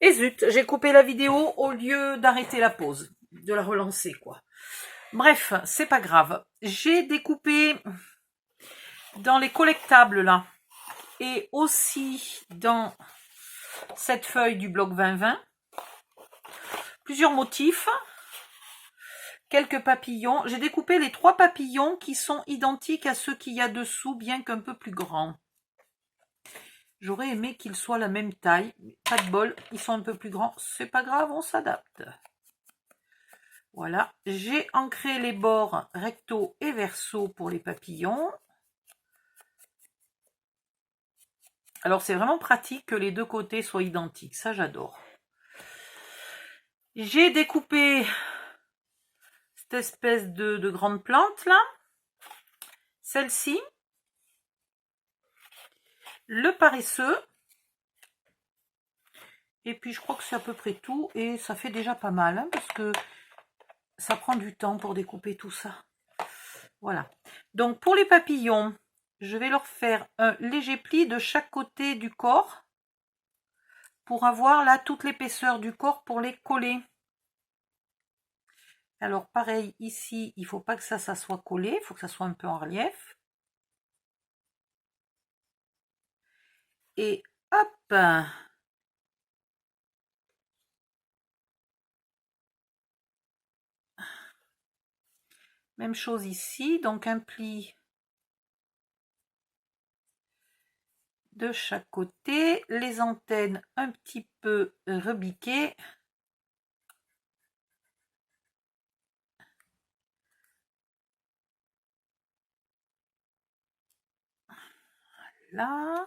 Et zut, j'ai coupé la vidéo au lieu d'arrêter la pause, de la relancer quoi. Bref, c'est pas grave. J'ai découpé dans les collectables là et aussi dans cette feuille du bloc 2020 plusieurs motifs, quelques papillons. J'ai découpé les 3 papillons qui sont identiques à ceux qu'il y a dessous, bien qu'un peu plus grands. J'aurais aimé qu'ils soient la même taille, pas de bol, ils sont un peu plus grands, c'est pas grave, on s'adapte. Voilà, j'ai ancré les bords recto et verso pour les papillons. Alors c'est vraiment pratique que les deux côtés soient identiques, ça j'adore. J'ai découpé cette espèce de grande plante là, celle-ci, le paresseux, et puis je crois que c'est à peu près tout, et ça fait déjà pas mal, hein, parce que ça prend du temps pour découper tout ça. Voilà. Donc pour les papillons, je vais leur faire un léger pli de chaque côté du corps pour avoir là toute l'épaisseur du corps pour les coller. Alors pareil, ici, il ne faut pas que ça soit collé, il faut que ça soit un peu en relief. Et hop! Même chose ici, donc un pli de chaque côté, les antennes un petit peu rebiquées. Là.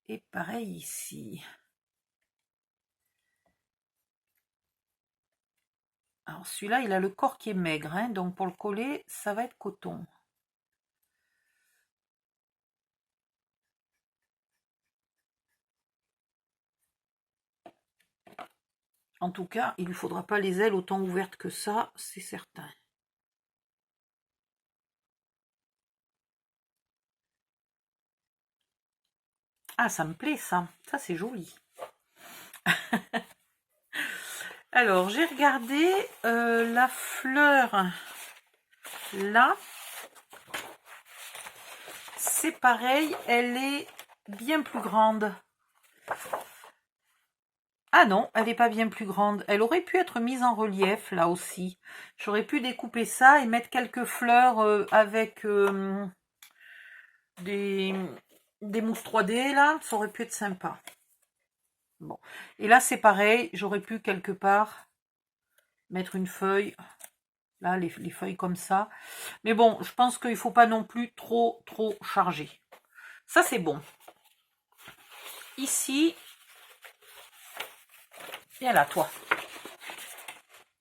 Et pareil ici. Alors celui-là, il a le corps qui est maigre, hein, donc pour le coller, ça va être coton. En tout cas, il ne lui faudra pas les ailes autant ouvertes que ça, c'est certain. Ah, ça me plaît ça, ça c'est joli. Alors, j'ai regardé la fleur là. C'est pareil, elle est bien plus grande. Ah non, elle n'est pas bien plus grande. Elle aurait pu être mise en relief là aussi. J'aurais pu découper ça et mettre quelques fleurs avec des mousses 3D là. Ça aurait pu être sympa. Bon. Et là c'est pareil, j'aurais pu quelque part mettre une feuille. Là, les feuilles comme ça. Mais bon, je pense qu'il ne faut pas non plus trop charger. Ça c'est bon. Ici, viens là toi.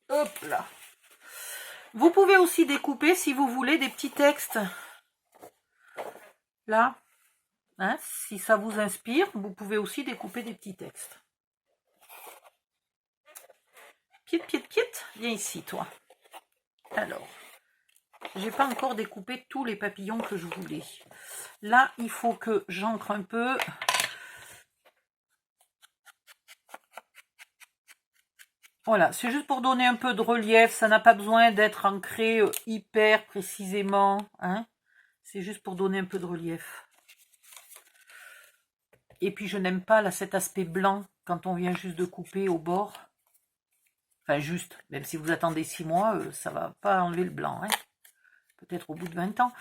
Hop là. Vous pouvez aussi découper, si vous voulez, des petits textes. Là, hein, si ça vous inspire, vous pouvez aussi découper des petits textes. Piet, viens ici, toi. Alors, j'ai pas encore découpé tous les papillons que je voulais. Là, il faut que j'ancre un peu. Voilà, c'est juste pour donner un peu de relief. Ça n'a pas besoin d'être ancré hyper précisément, hein. C'est juste pour donner un peu de relief. Et puis je n'aime pas là cet aspect blanc quand on vient juste de couper au bord. Enfin juste, même si vous attendez 6 mois, ça va pas enlever le blanc. Hein. Peut-être au bout de 20 ans.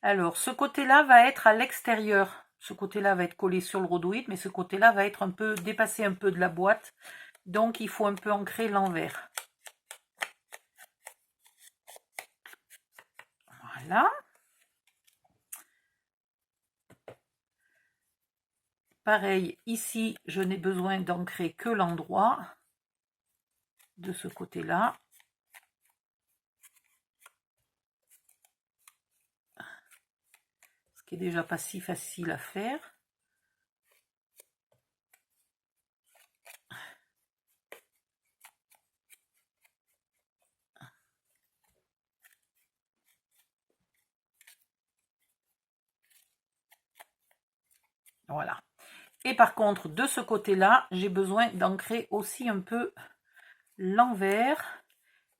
Alors, ce côté-là va être à l'extérieur. Ce côté-là va être collé sur le rhodoïde, mais ce côté-là va être un peu dépassé un peu de la boîte. Donc, il faut un peu ancrer l'envers. Voilà. Pareil, ici, je n'ai besoin d'ancrer que l'endroit de ce côté-là. qui est déjà pas si facile à faire. Voilà. Et par contre, de ce côté-là, j'ai besoin d'ancrer aussi un peu l'envers.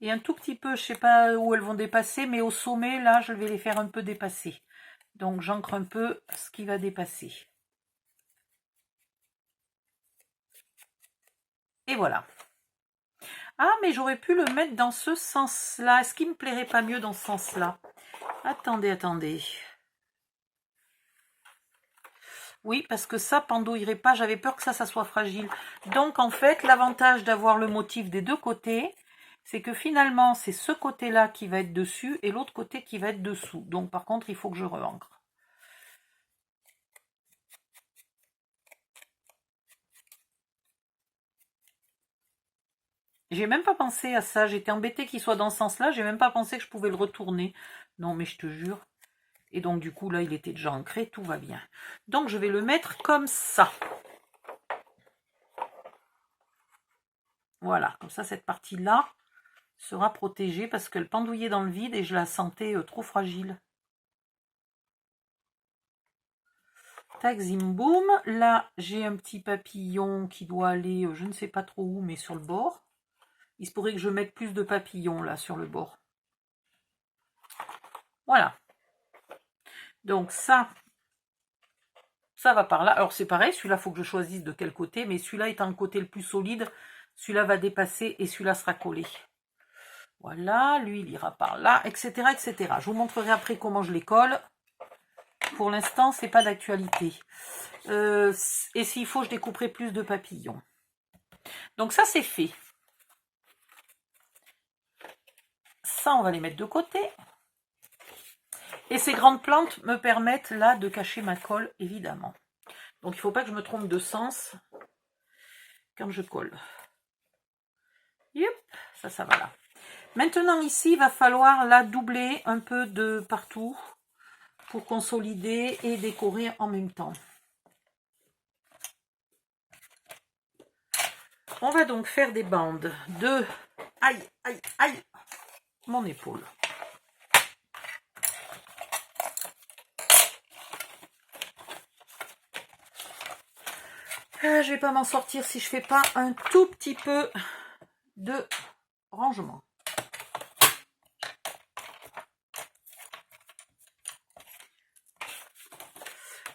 Et un tout petit peu, je sais pas où elles vont dépasser, mais au sommet, là, je vais les faire un peu dépasser. Donc, j'ancre un peu ce qui va dépasser. Et voilà. Ah, mais j'aurais pu le mettre dans ce sens-là. Est-ce qu'il me plairait pas mieux dans ce sens-là? Attendez, attendez. Oui, parce que ça pendouillerait pas. J'avais peur que ça soit fragile. Donc, en fait, l'avantage d'avoir le motif des deux côtés, c'est que finalement, c'est ce côté-là qui va être dessus et l'autre côté qui va être dessous. Donc, par contre, il faut que je re-ancre. J'ai même pas pensé à ça. J'étais embêtée qu'il soit dans ce sens-là. J'ai même pas pensé que je pouvais le retourner. Non, mais je te jure. Et donc, du coup, là, il était déjà ancré. Tout va bien. Donc, je vais le mettre comme ça. Voilà. Comme ça, cette partie-là sera protégée parce qu'elle pendouillait dans le vide et je la sentais trop fragile. Tac, zim, boum. Là, j'ai un petit papillon qui doit aller, je ne sais pas trop où, mais sur le bord. Il se pourrait que je mette plus de papillons, là, sur le bord. Voilà. Donc, ça va par là. Alors, c'est pareil, celui-là, il faut que je choisisse de quel côté, mais celui-là étant le côté le plus solide, celui-là va dépasser et celui-là sera collé. Voilà, lui, il ira par là, etc., etc. Je vous montrerai après comment je les colle. Pour l'instant, c'est pas d'actualité. Et s'il faut, je découperai plus de papillons. Donc ça, c'est fait. Ça, on va les mettre de côté. Et ces grandes plantes me permettent là de cacher ma colle, évidemment. Donc il ne faut pas que je me trompe de sens quand je colle. Yep, ça va là. Maintenant ici, il va falloir la doubler un peu de partout pour consolider et décorer en même temps. On va donc faire des bandes de... Aïe, aïe, aïe, mon épaule. Je vais pas m'en sortir si je fais pas un tout petit peu de rangement.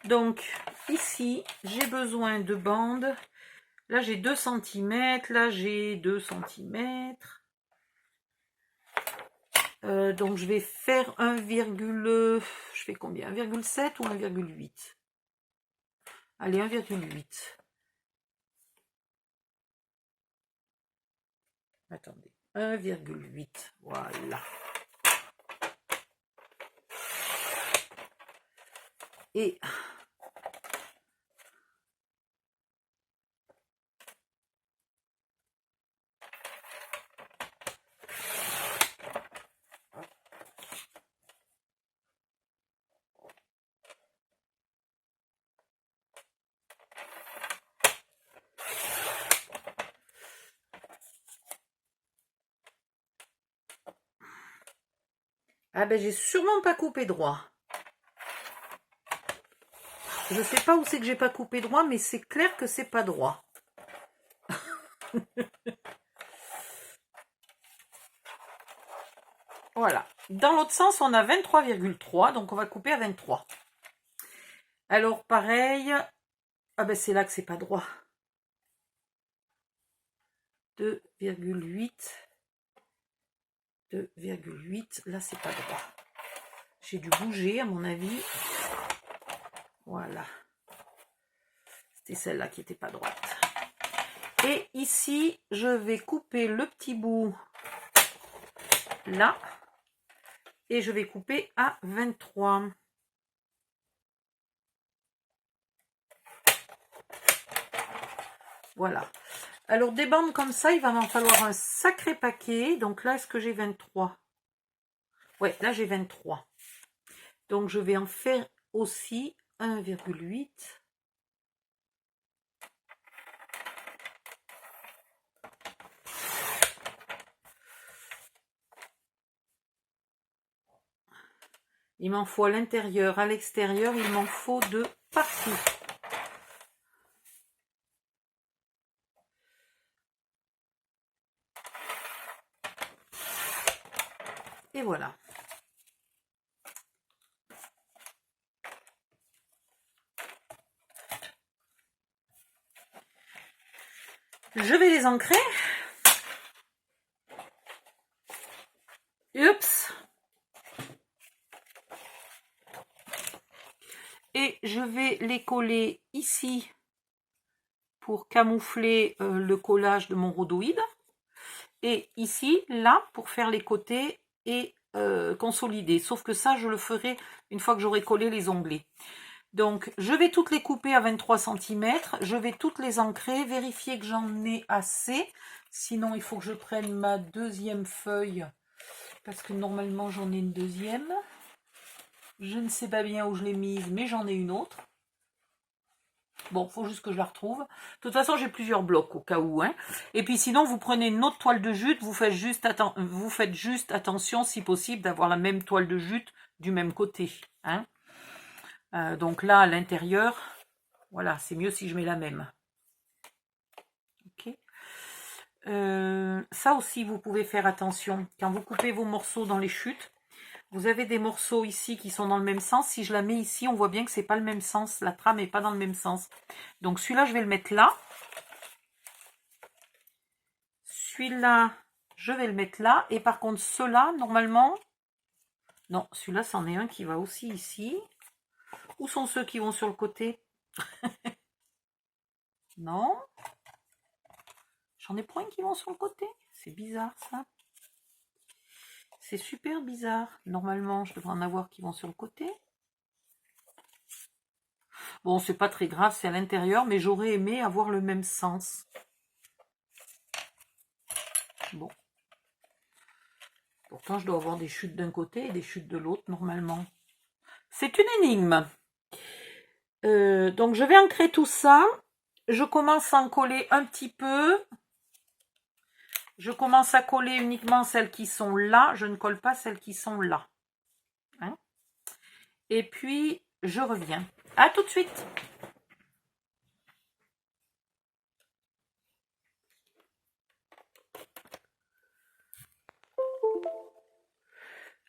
Donc ici, j'ai besoin de bandes. Là, j'ai 2 cm. Là, j'ai 2 cm. Donc, je vais faire 1, je fais combien? 1,7 ou 1,8? Allez, 1,8. Attendez. 1,8. Voilà. Et... Ah ben, j'ai sûrement pas coupé droit. Je sais pas où c'est que j'ai pas coupé droit, mais c'est clair que c'est pas droit. Voilà. Dans l'autre sens, on a 23,3, donc on va couper à 23. Alors, pareil. Ah ben, c'est là que c'est pas droit. 2,8. 2,8. Là, c'est pas droit. J'ai dû bouger, à mon avis. Voilà. C'était celle-là qui n'était pas droite. Et ici, je vais couper le petit bout là. Et je vais couper à 23. Voilà. Alors, des bandes comme ça, il va m'en falloir un sacré paquet. Donc là, est-ce que j'ai 23? Ouais, là, j'ai 23. Donc, je vais en faire aussi 1,8. Il m'en faut à l'intérieur, à l'extérieur, il m'en faut de partout. Et voilà. Je vais les ancrer. Oups. Et je vais les coller ici pour camoufler le collage de mon rhodoïde. Et ici, là, pour faire les côtés et consolider. Sauf que ça, je le ferai une fois que j'aurai collé les onglets. Donc, je vais toutes les couper à 23 cm. Je vais toutes les ancrer, vérifier que j'en ai assez. Sinon, il faut que je prenne ma deuxième feuille. Parce que normalement, j'en ai une deuxième. Je ne sais pas bien où je l'ai mise, mais j'en ai une autre. Bon, il faut juste que je la retrouve. De toute façon, j'ai plusieurs blocs au cas où. Hein. Et puis sinon, vous prenez une autre toile de jute. Vous faites juste attention, si possible, d'avoir la même toile de jute du même côté. Hein. Donc là, à l'intérieur, voilà, c'est mieux si je mets la même. Ok. Ça aussi, vous pouvez faire attention. Quand vous coupez vos morceaux dans les chutes, vous avez des morceaux ici qui sont dans le même sens. Si je la mets ici, on voit bien que c'est pas le même sens. La trame n'est pas dans le même sens. Donc celui-là, je vais le mettre là. Celui-là, je vais le mettre là. Et par contre, ceux-là, normalement... Non, celui-là, c'en est un qui va aussi ici. Où sont ceux qui vont sur le côté? Non. J'en ai pas un qui vont sur le côté. C'est bizarre, ça. C'est super bizarre. Normalement, je devrais en avoir qui vont sur le côté. Bon, c'est pas très grave, c'est à l'intérieur, mais j'aurais aimé avoir le même sens. Bon. Pourtant, je dois avoir des chutes d'un côté et des chutes de l'autre, normalement. C'est une énigme. Donc, je vais ancrer tout ça. Je commence à en coller un petit peu. Je commence à coller uniquement celles qui sont là. Je ne colle pas celles qui sont là. Hein? Et puis, je reviens. À tout de suite.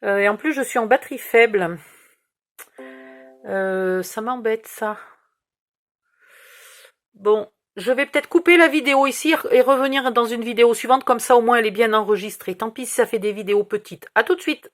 Et en plus, je suis en batterie faible. Ça m'embête, ça. Bon, je vais peut-être couper la vidéo ici et revenir dans une vidéo suivante. Comme ça, au moins, elle est bien enregistrée. Tant pis si ça fait des vidéos petites. À tout de suite.